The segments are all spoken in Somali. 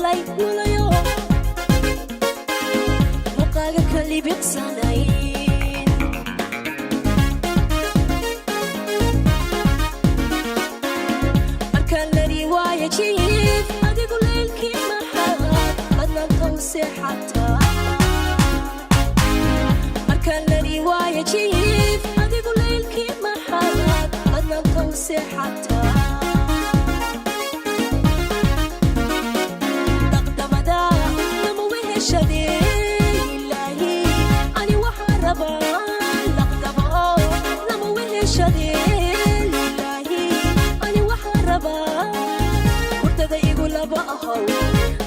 hadlay walayo muqaaga kali biqsanayn markaan la riwaaya jiif adigu leylkii maxaad adna tawsi xataa markaan la riwaaya jiif adigu leylkii maxaad adna tawsi xataa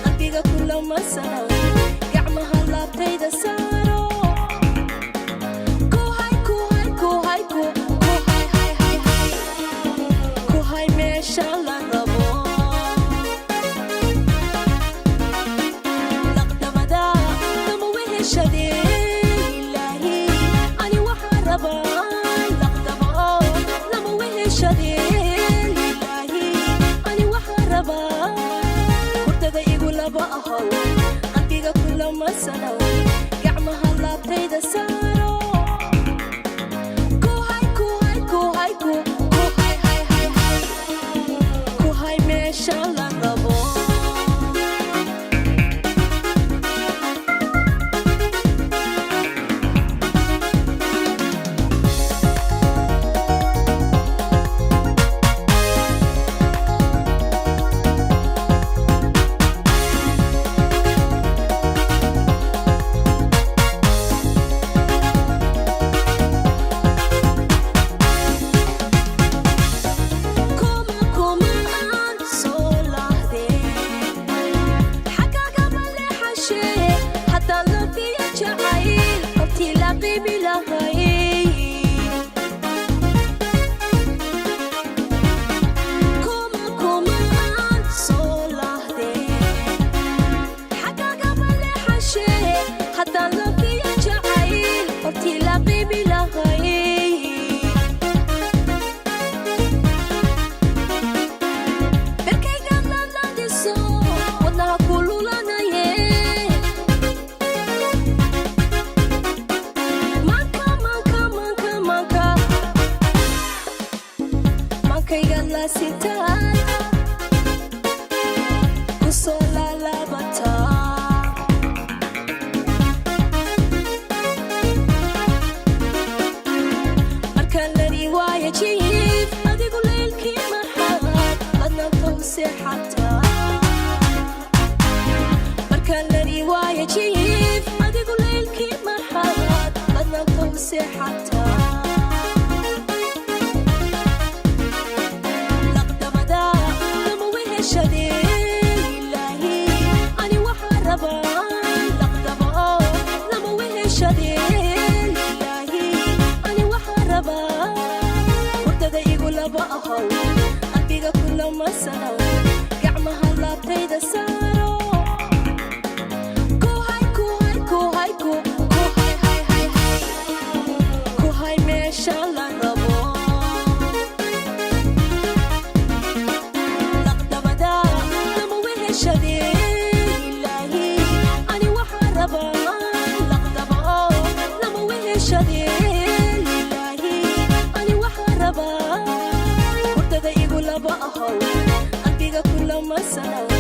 qalbiga kulama sano gacmaha laabtayda saaro ku hay meesha la rabo laqdamada lama weheshadee ilaahi ani waxaan rabaa laqdamo lama weheshadee ilaahi ani waxaan rabaa qalbiga kulama sano gacmaha laabtayda saaro ku hay meesha la rabo markaan la riwaaya jiif adigu leylkii maxaad adna tawsi xataa laqdamada lama weheshadee ilaahi ani waxaan rabaa laqdamo lama weheshadee ilaahi ani waxaan rabaa hurdada igu laba ahow qalbiga kulama sano gacmaha laabtayda saaro ku hay meesha la rabo laqdamada lama weheshadee ilaahi ani waxaan rabaa laqdamo lama weheshadee ilaahi ani waxaan rabaa hurdada igu laba ahow qalbiga kulama sano